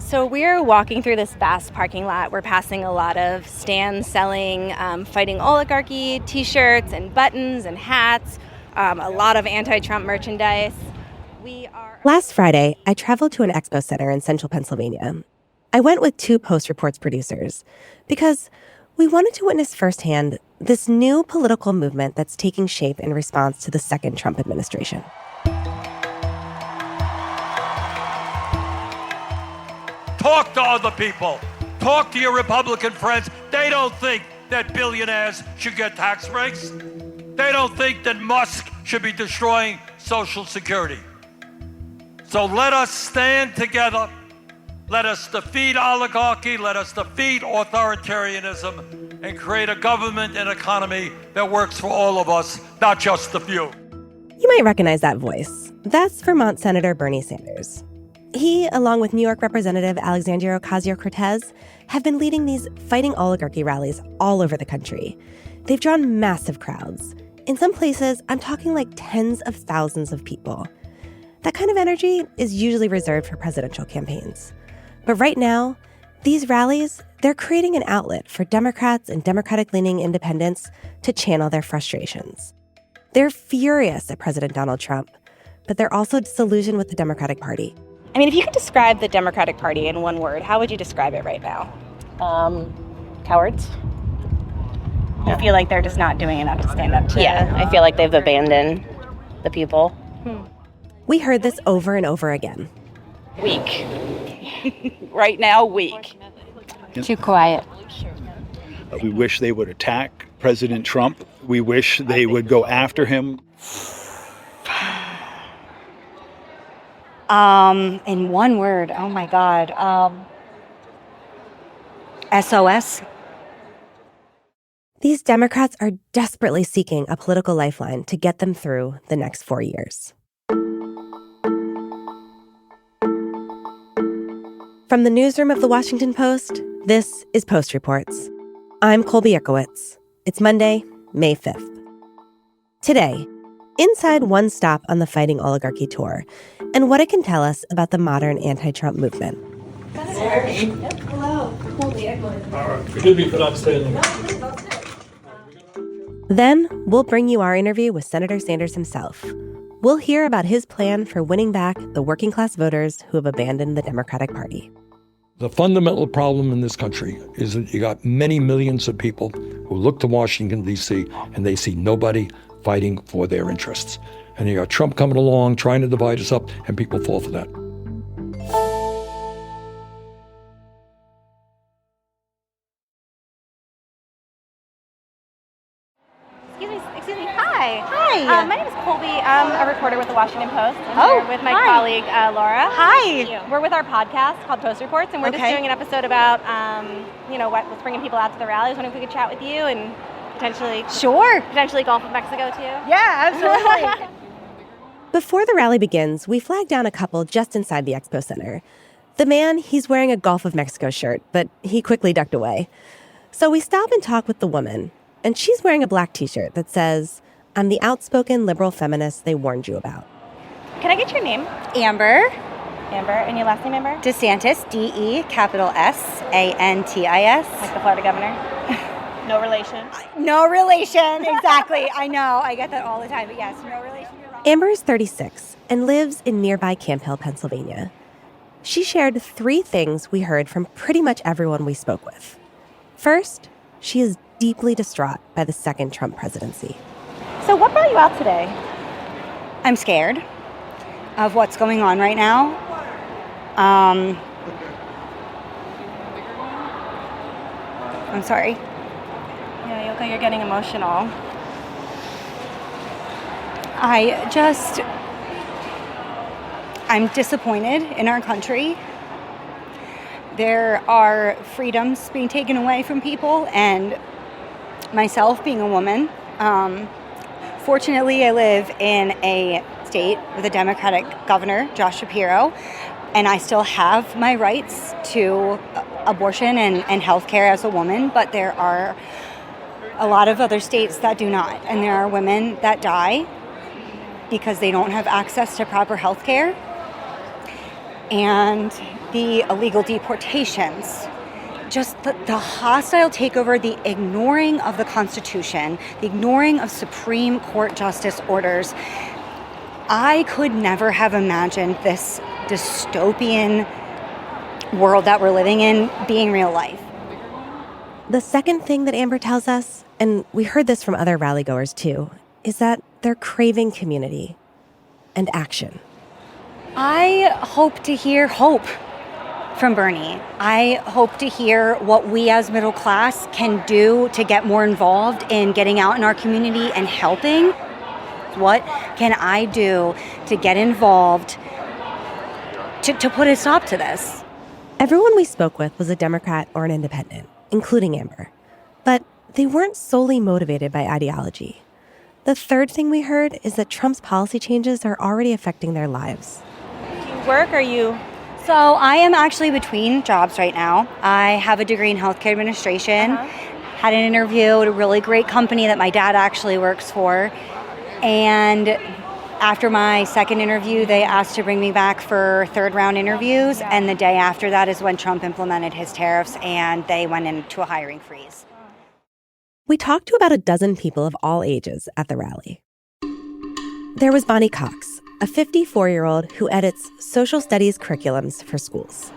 So we're walking through this vast parking lot. We're passing a lot of stands selling Fighting Oligarchy t-shirts and buttons and hats, a lot of anti-Trump merchandise. Last Friday, I traveled to an expo center in central Pennsylvania. I went with two Post Reports producers because we wanted to witness firsthand this new political movement that's taking shape in response to the second Trump administration. Talk to other people. Talk to your Republican friends. They don't think that billionaires should get tax breaks. They don't think that Musk should be destroying Social Security. So let us stand together. Let us defeat oligarchy. Let us defeat authoritarianism and create a government and economy that works for all of us, not just the few. You might recognize that voice. That's Vermont Senator Bernie Sanders. He, along with New York Representative Alexandria Ocasio-Cortez, have been leading these Fighting Oligarchy rallies all over the country. They've drawn massive crowds. In some places, I'm talking like tens of thousands of people. That kind of energy is usually reserved for presidential campaigns. But right now, these rallies, they're creating an outlet for Democrats and Democratic-leaning independents to channel their frustrations. They're furious at President Donald Trump, but they're also disillusioned with the Democratic Party. I mean, if you could describe the Democratic Party in one word, how would you describe it right now? Cowards. You feel like they're just not doing enough to stand up to Yeah, I feel like they've abandoned the people. We heard this over and over again. Weak. Right now, weak. Too quiet. We wish they would attack President Trump. We wish they would go after him. In one word, oh my God. SOS. These Democrats are desperately seeking a political lifeline to get them through the next 4 years. From the newsroom of The Washington Post, this is Post Reports. I'm Colby Ickowitz. It's Monday, May 5th. Today, inside one stop on the Fighting Oligarchy tour and what it can tell us about the modern anti-Trump movement. Hello. Colby Ickowitz. Forgive me for not standing. Then, we'll bring you our interview with Senator Sanders himself. We'll hear about his plan for winning back the working-class voters who have abandoned the Democratic Party. The fundamental problem in this country is that you got many millions of people who look to Washington, D.C., and they see nobody fighting for their interests. And you got Trump coming along, trying to divide us up, and people fall for that. Excuse me. Hi. Hi. My name is Colby. I'm a reporter with The Washington Post. I'm here with my colleague, Laura. Hi. We're with our podcast called Post Reports, and we're just doing an episode about, what's bringing people out to the rallies. I was wondering if we could chat with you and potentially Gulf of Mexico, too. Yeah, absolutely. Before the rally begins, we flag down a couple just inside the expo center. The man, he's wearing a Gulf of Mexico shirt, but he quickly ducked away. So we stop and talk with the woman, and she's wearing a black t-shirt that says, "I'm the outspoken liberal feminist they warned you about." Can I get your name? Amber Amber. And your last name, Amber? DeSantis, DeSantis. Like the Florida governor? No relation? No relation, exactly. I know, I get that all the time, but yes, no relation. You're wrong. Amber is 36 and lives in nearby Camp Hill, Pennsylvania. She shared 3 things we heard from pretty much everyone we spoke with. First, she is deeply distraught by the second Trump presidency. So what brought you out today? I'm scared of what's going on right now. I'm sorry. Yeah, Yoko, you're getting emotional. I'm disappointed in our country. There are freedoms being taken away from people, and myself being a woman, fortunately I live in a state with a Democratic governor, Josh Shapiro, and I still have my rights to abortion and health care as a woman, but there are a lot of other states that do not, and there are women that die because they don't have access to proper health care. and the illegal deportations. Just the hostile takeover, the ignoring of the Constitution, the ignoring of Supreme Court justice orders. I could never have imagined this dystopian world that we're living in being real life. The second thing that Amber tells us, and we heard this from other rallygoers too, is that they're craving community and action. I hope to hear hope from Bernie. I hope to hear what we as middle class can do to get more involved in getting out in our community and helping. What can I do to get involved to put a stop to this? Everyone we spoke with was a Democrat or an independent, including Amber. But they weren't solely motivated by ideology. The third thing we heard is that Trump's policy changes are already affecting their lives. Do you work? Are you... So I am actually between jobs right now. I have a degree in healthcare administration, had an interview at a really great company that my dad actually works for. And after my second interview, they asked to bring me back for third round interviews. And the day after that is when Trump implemented his tariffs and they went into a hiring freeze. We talked to about a dozen people of all ages at the rally. There was Bonnie Cox, a 54-year-old who edits social studies curriculums for schools.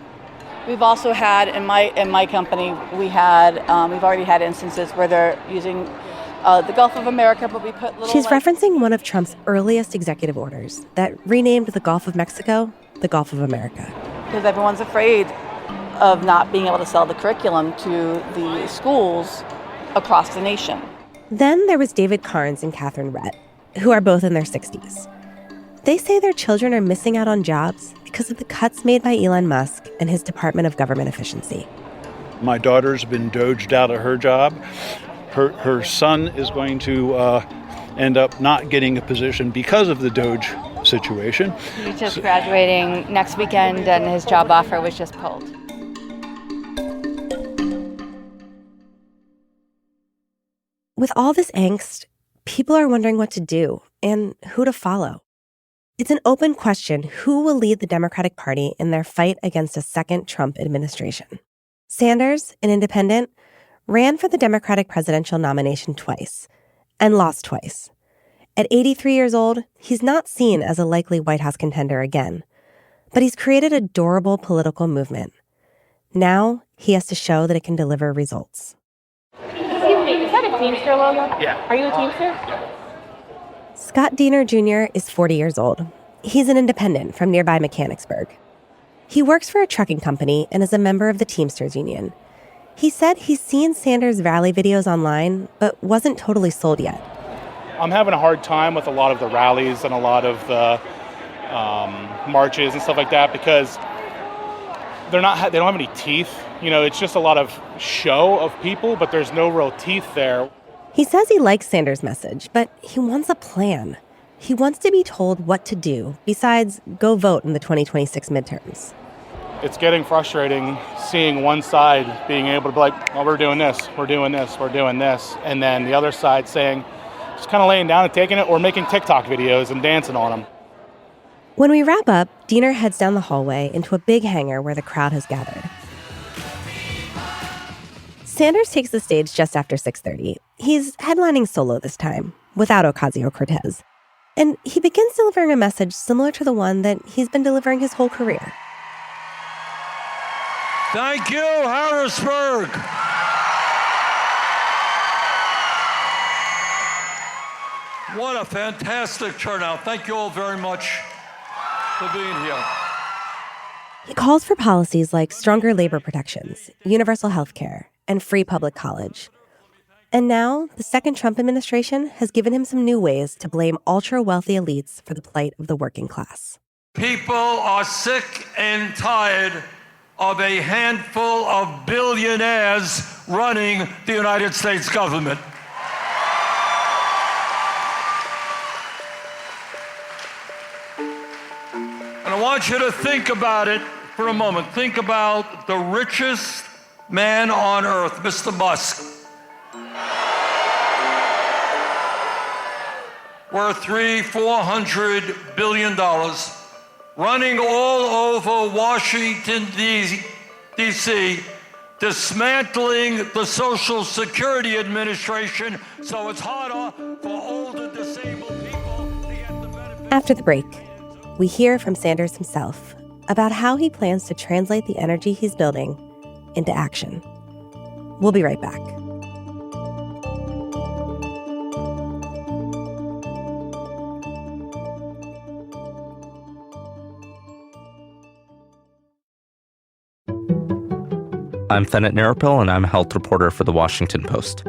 We've also had, in my company, we've already had instances where they're using the Gulf of America, but we put little... She's referencing one of Trump's earliest executive orders that renamed the Gulf of Mexico the Gulf of America. Because everyone's afraid of not being able to sell the curriculum to the schools across the nation. Then there was David Carnes and Catherine Rett, who are both in their 60s. They say their children are missing out on jobs because of the cuts made by Elon Musk and his Department of Government Efficiency. My daughter's been doged out of her job. Her son is going to end up not getting a position because of the Doge situation. He's just graduating next weekend and his job offer was just pulled. With all this angst, people are wondering what to do and who to follow. It's an open question who will lead the Democratic Party in their fight against a second Trump administration. Sanders, an independent, ran for the Democratic presidential nomination twice and lost twice. At 83 years old, he's not seen as a likely White House contender again, but he's created a durable political movement. Now he has to show that it can deliver results. Excuse me, is that a Teamster logo? Yeah. Are you a Teamster? Yeah. Scott Diener Jr. is 40 years old. He's an independent from nearby Mechanicsburg. He works for a trucking company and is a member of the Teamsters Union. He said he's seen Sanders' rally videos online, but wasn't totally sold yet. I'm having a hard time with a lot of the rallies and a lot of the marches and stuff like that because they don't have any teeth. You know, it's just a lot of show of people, but there's no real teeth there. He says he likes Sanders' message, but he wants a plan. He wants to be told what to do, besides go vote in the 2026 midterms. It's getting frustrating seeing one side being able to be like, well, we're doing this, we're doing this, we're doing this. And then the other side saying, just kind of laying down and taking it or making TikTok videos and dancing on them. When we wrap up, Diener heads down the hallway into a big hangar where the crowd has gathered. Sanders takes the stage just after 6:30. He's headlining solo this time, without Ocasio-Cortez. And he begins delivering a message similar to the one that he's been delivering his whole career. Thank you, Harrisburg. What a fantastic turnout. Thank you all very much for being here. He calls for policies like stronger labor protections, universal health care, and free public college. And now, the second Trump administration has given him some new ways to blame ultra-wealthy elites for the plight of the working class. People are sick and tired of a handful of billionaires running the United States government. And I want you to think about it for a moment. Think about the richest man on earth, Mr. Musk. Worth $300-400 billion, running all over Washington, D.C., dismantling the Social Security Administration so it's harder for older disabled people to get the benefits. After the break, we hear from Sanders himself about how he plans to translate the energy he's building into action. We'll be right back. I'm Fennett Narapil, and I'm a health reporter for The Washington Post.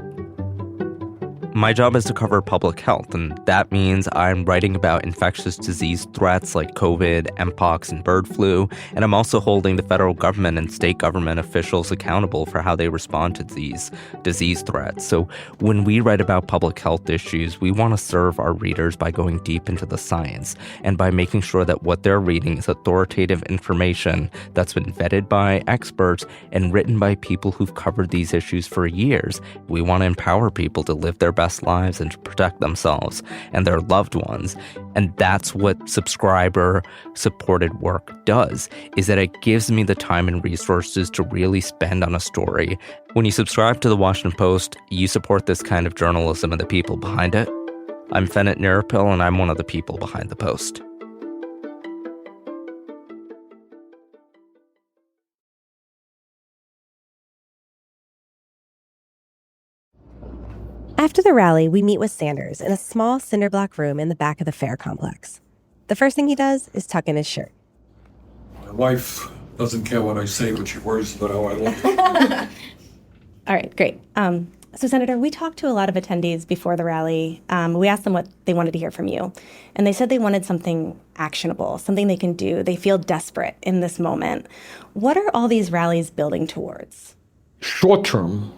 My job is to cover public health, and that means I'm writing about infectious disease threats like COVID, Mpox, and bird flu, and I'm also holding the federal government and state government officials accountable for how they respond to these disease threats. So when we write about public health issues, we want to serve our readers by going deep into the science and by making sure that what they're reading is authoritative information that's been vetted by experts and written by people who've covered these issues for years. We want to empower people to live their best lives and to protect themselves and their loved ones. And that's what subscriber-supported work does, is that it gives me the time and resources to really spend on a story. When you subscribe to The Washington Post, you support this kind of journalism and the people behind it. I'm Fennett Narapil, and I'm one of the people behind the Post. After the rally, we meet with Sanders in a small cinder block room in the back of the fair complex. The first thing he does is tuck in his shirt. My wife doesn't care what I say, but she worries about how I look. All right, great. So, Senator, we talked to a lot of attendees before the rally. We asked them what they wanted to hear from you. And they said they wanted something actionable, something they can do. They feel desperate in this moment. What are all these rallies building towards? Short term,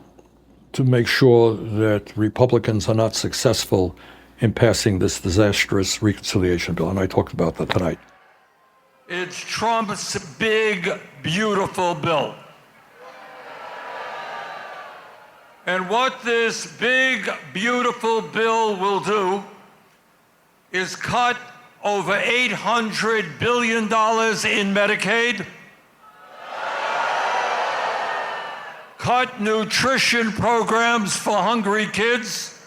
to make sure that Republicans are not successful in passing this disastrous reconciliation bill. And I talked about that tonight. It's Trump's big, beautiful bill. And what this big, beautiful bill will do is cut over $800 billion in Medicaid, cut nutrition programs for hungry kids,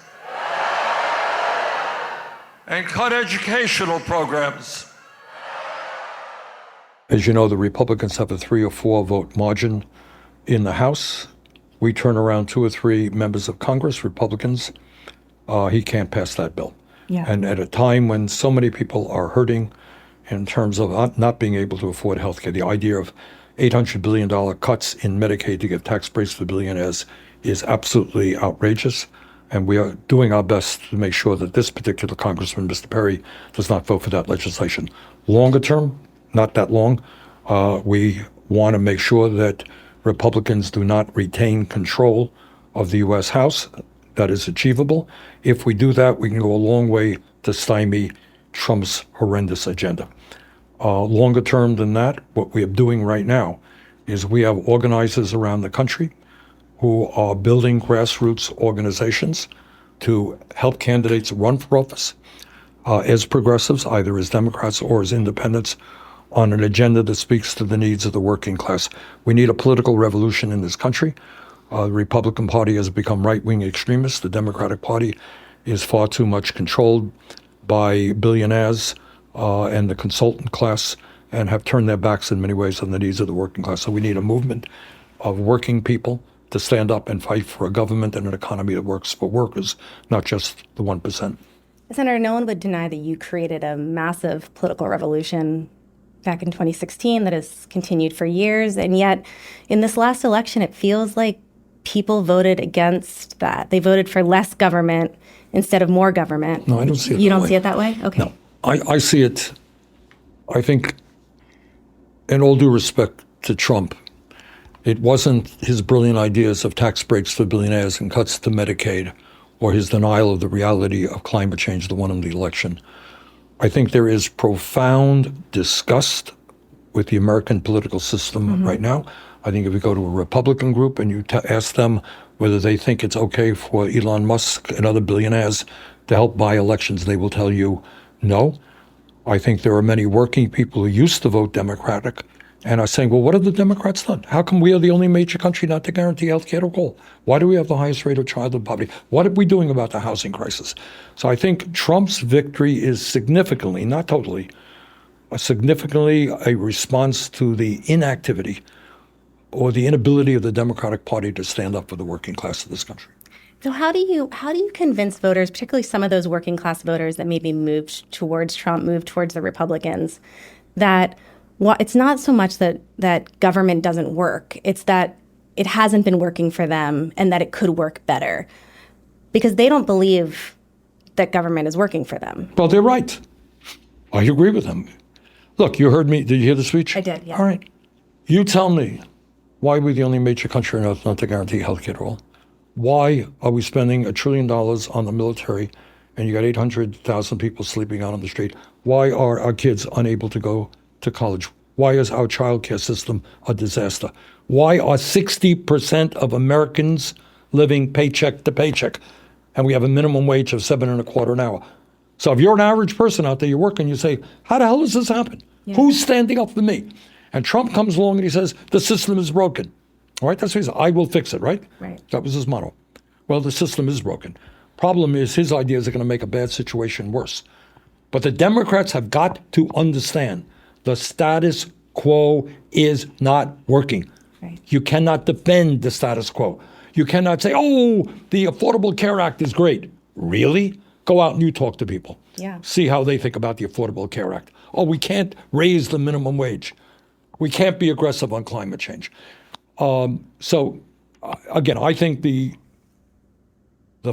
and cut educational programs. As you know, the Republicans have a 3 or 4 vote margin in the House. We turn around 2 or 3 members of Congress, Republicans. He can't pass that bill. Yeah. And at a time when so many people are hurting in terms of not being able to afford health care, the idea of $800 billion cuts in Medicaid to give tax breaks for billionaires is absolutely outrageous. And we are doing our best to make sure that this particular Congressman, Mr. Perry, does not vote for that legislation. Longer term, not that long, we want to make sure that Republicans do not retain control of the U.S. House. That is achievable. If we do that, we can go a long way to stymie Trump's horrendous agenda. Longer term than that, what we are doing right now is we have organizers around the country who are building grassroots organizations to help candidates run for office as progressives, either as Democrats or as independents, on an agenda that speaks to the needs of the working class. We need a political revolution in this country. The Republican Party has become right-wing extremists. The Democratic Party is far too much controlled by billionaires and the consultant class, and have turned their backs in many ways on the needs of the working class. So we need a movement of working people to stand up and fight for a government and an economy that works for workers, not just the 1%. Senator, no one would deny that you created a massive political revolution back in 2016 that has continued for years. And yet, in this last election, it feels like people voted against that. They voted for less government instead of more government. No, I don't see it You that don't way. see it that way? Okay. No. I see it, I think, in all due respect to Trump, it wasn't his brilliant ideas of tax breaks for billionaires and cuts to Medicaid or his denial of the reality of climate change that won him the election. I think there is profound disgust with the American political system right now. I think if you go to a Republican group and you ask them whether they think it's okay for Elon Musk and other billionaires to help buy elections, they will tell you no. I think there are many working people who used to vote Democratic and are saying, well, what have the Democrats done? How come we are the only major country not to guarantee health care to all? Why do we have the highest rate of childhood poverty? What are we doing about the housing crisis? So I think Trump's victory is significantly, not totally, significantly a response to the inactivity or the inability of the Democratic Party to stand up for the working class of this country. So how do you convince voters, particularly some of those working class voters that maybe moved towards Trump, moved towards the Republicans, that it's not so much that government doesn't work, it's that it hasn't been working for them and that it could work better, because they don't believe that government is working for them. Well, they're right. I agree with them. Look, you heard me. Did you hear the speech? I did, yeah. All right. You tell me, why are we the only major country on earth not to guarantee health care to all? Why are we spending $1 trillion on the military and you got 800,000 people sleeping out on the street? Why are our kids unable to go to college? Why is our child care system a disaster? Why are 60% of Americans living paycheck to paycheck? And we have a minimum wage of $7.25 an hour. So if you're an average person out there, you're working, you say, how the hell does this happen? Yeah. Who's standing up for me? And Trump comes along and he says, the system is broken. All right, that's what he said. I will fix it, right? Right. That was his motto. Well, the system is broken. Problem is, his ideas are going to make a bad situation worse. But the Democrats have got to understand the status quo is not working. Right. You cannot defend the status quo. You cannot say, oh, the Affordable Care Act is great. Really? Go out and you talk to people. Yeah. See how they think about the Affordable Care Act. Oh, we can't raise the minimum wage. We can't be aggressive on climate change. Again, I think the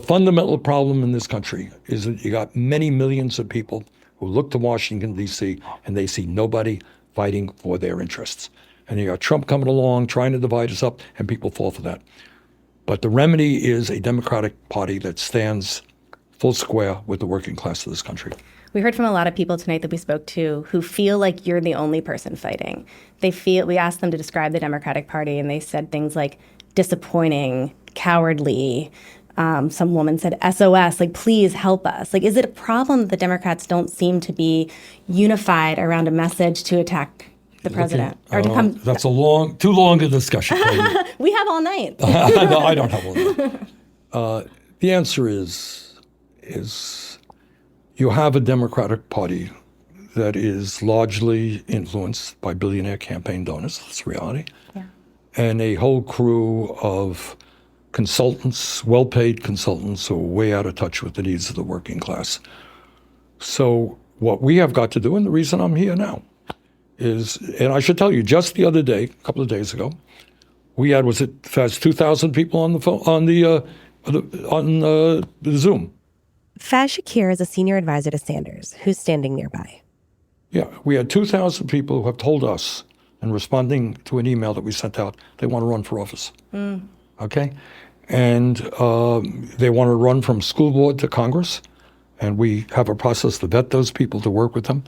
fundamental problem in this country is that you got many millions of people who look to Washington, D.C., and they see nobody fighting for their interests. And you got Trump coming along, trying to divide us up, and people fall for that. But the remedy is a Democratic Party that stands full square with the working class of this country. We heard from a lot of people tonight that we spoke to who feel like you're the only person fighting. We asked them to describe the Democratic Party, and they said things like disappointing, cowardly. Some woman said SOS, like, please help us. Like, is it a problem that the Democrats don't seem to be unified around a message to attack the president? That's too long a discussion. We have all night. No, I don't have all night. The answer is you have a Democratic Party that is largely influenced by billionaire campaign donors. That's reality. Yeah. And a whole crew of consultants, well-paid consultants who are way out of touch with the needs of the working class. So what we have got to do, and the reason I'm here now, is, and I should tell you, just the other day, a couple of days ago, we had, 2,000 people on the phone, on the Zoom. Faz Shakir is a senior advisor to Sanders, who's standing nearby. Yeah, we had 2,000 people who have told us, and responding to an email that we sent out, they want to run for office. Okay? And they want to run from school board to Congress, and we have a process to vet those people, to work with them.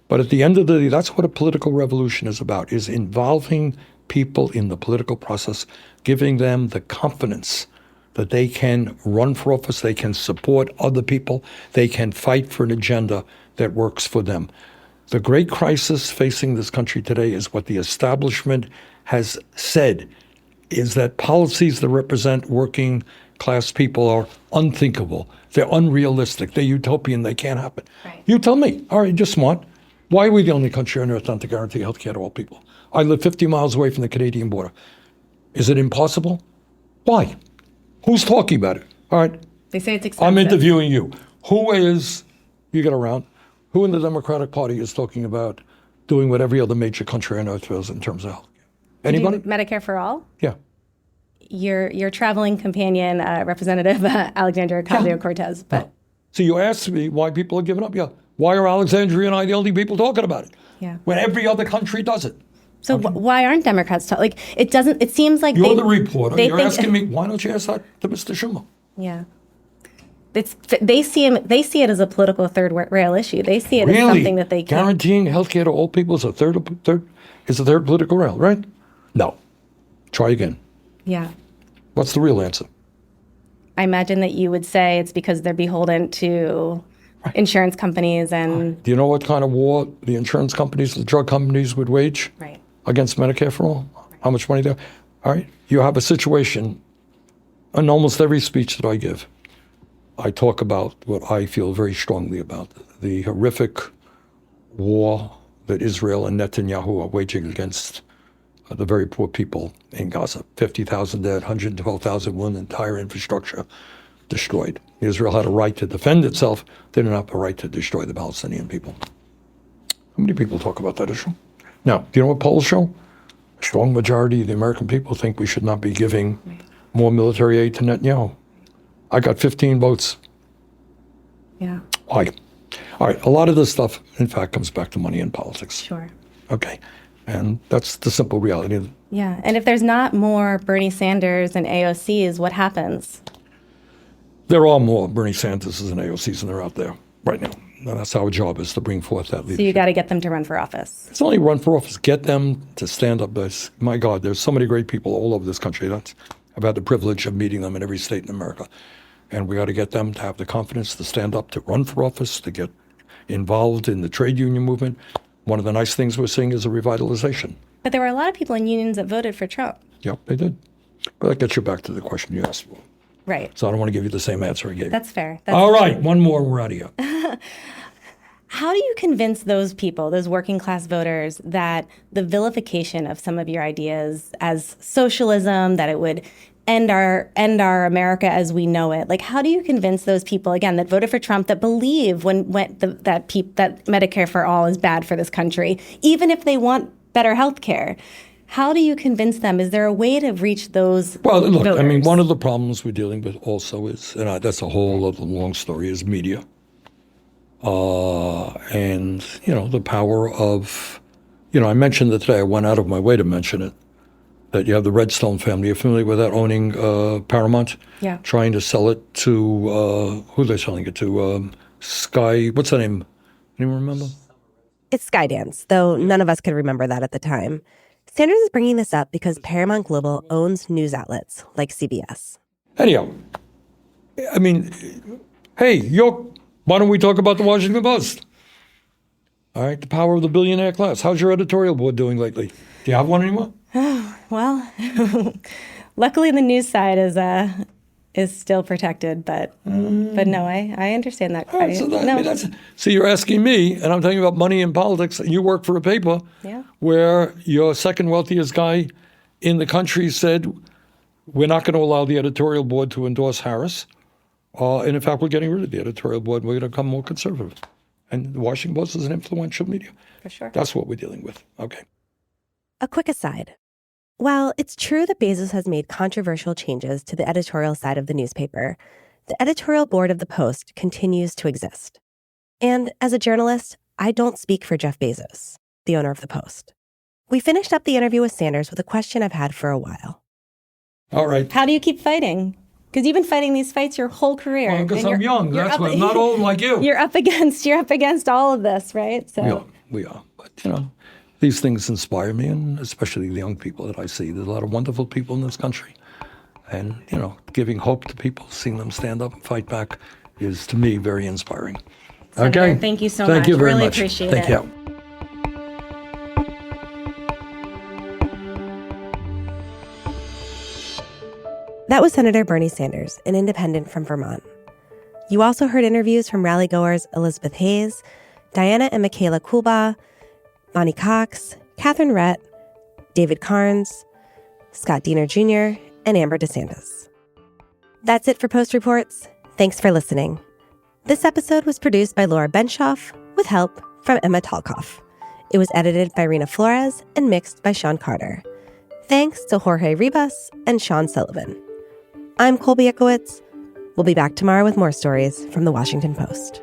But at the end of the day, that's what a political revolution is about, is involving people in the political process, giving them the confidence that they can run for office, they can support other people, they can fight for an agenda that works for them. The great crisis facing this country today is what the establishment has said, is that policies that represent working class people are unthinkable. They're unrealistic. They're utopian. They can't happen. Right. You tell me. All right, you're smart. Why are we the only country on earth not to guarantee health care to all people? I live 50 miles away from the Canadian border. Is it impossible? Why? Who's talking about it? All right. They say it's expensive. I'm interviewing you. You get around, who in the Democratic Party is talking about doing what every other major country on earth does in terms of health care? Anybody? Medicare for all? Yeah. Your traveling companion, Representative Alexandria Ocasio-Cortez. But So you asked me why people are giving up. Yeah. Why are Alexandria and I the only people talking about it? Yeah. When every other country does it. So why aren't Democrats talking? Like, it seems like you're the reporter. You're asking me, why don't you ask that to Mr. Schumer? Yeah. They see it as a political third rail issue. They see it as something that they can't. Guaranteeing health care to all people is a third political rail, right? No. Try again. Yeah. What's the real answer? I imagine that you would say it's because they're beholden to insurance companies and... Do you know what kind of war the insurance companies, the drug companies would wage against Medicare for all? How much money there? All right. You have a situation in almost every speech that I give. I talk about what I feel very strongly about, the horrific war that Israel and Netanyahu are waging against the very poor people in Gaza. 50,000 dead, 112,000 wounded, entire infrastructure destroyed. Israel had a right to defend itself. They didn't have a right to destroy the Palestinian people. How many people talk about that issue? Now, do you know what polls show? A strong majority of the American people think we should not be giving more military aid to Netanyahu. I got 15 votes. Yeah. Why? All right, a lot of this stuff, in fact, comes back to money and politics. Sure. Okay, and that's the simple reality. Yeah, and if there's not more Bernie Sanders and AOCs, what happens? There are more Bernie Sanderses and AOCs than there are out there right now. And that's our job, is to bring forth that leadership. So you got to get them to run for office. It's only run for office. Get them to stand up. My God, there's so many great people all over this country. I've had the privilege of meeting them in every state in America. And we got to get them to have the confidence to stand up, to run for office, to get involved in the trade union movement. One of the nice things we're seeing is a revitalization. But there were a lot of people in unions that voted for Trump. Yep, they did. But that gets you back to the question you asked for. Right. So I don't want to give you the same answer I gave you. That's fair. All right, one more, we're out of here. How do you convince those people, those working class voters, that the vilification of some of your ideas as socialism, that it would end our America as we know it? Like, how do you convince those people, again, that voted for Trump, that believe that Medicare for all is bad for this country, even if they want better health care? How do you convince them? Is there a way to reach those look, voters? I mean, one of the problems we're dealing with also is, and that's a whole other long story, is media. And, the power of, I mentioned that today, I went out of my way to mention it, that you have the Redstone family. You're familiar with that, owning Paramount? Yeah. Trying to sell it to, who are they selling it to? Sky, what's that name? Anyone remember? It's Skydance, though none of us could remember that at the time. Sanders is bringing this up because Paramount Global owns news outlets like CBS. Anyhow, I mean, hey, why don't we talk about the Washington Post? All right, the power of the billionaire class. How's your editorial board doing lately? Do you have one anymore? Well, luckily the news side is still protected, but no, I understand that. Right, so you're asking me, and I'm talking about money and politics, and you work for a paper where your second wealthiest guy in the country said, we're not going to allow the editorial board to endorse Harris. And in fact, we're getting rid of the editorial board. We're going to become more conservative. And the Washington Post is an influential media. For sure. That's what we're dealing with. Okay. A quick aside. While it's true that Bezos has made controversial changes to the editorial side of the newspaper, the editorial board of the Post continues to exist. And as a journalist, I don't speak for Jeff Bezos, the owner of the Post. We finished up the interview with Sanders with a question I've had for a while. All right. How do you keep fighting? Because you've been fighting these fights your whole career. Well, because I'm young. That's why I'm not old like you. You're up against all of this, right? So we are. But these things inspire me, and especially the young people that I see. There's a lot of wonderful people in this country, and giving hope to people, seeing them stand up and fight back, is to me very inspiring. Senator, okay. Thank you so much. Thank you very really much. Appreciate Thank it. you. That was Senator Bernie Sanders, an independent from Vermont. You also heard interviews from rally-goers Elizabeth Hayes, Diana and Michaela Kulba, Bonnie Cox, Catherine Rett, David Carnes, Scott Diener Jr., and Amber DeSantis. That's it for Post Reports. Thanks for listening. This episode was produced by Laura Benshoff with help from Emma Talkoff. It was edited by Rena Flores and mixed by Sean Carter. Thanks to Jorge Ribas and Sean Sullivan. I'm Colby Ekowitz. We'll be back tomorrow with more stories from the Washington Post.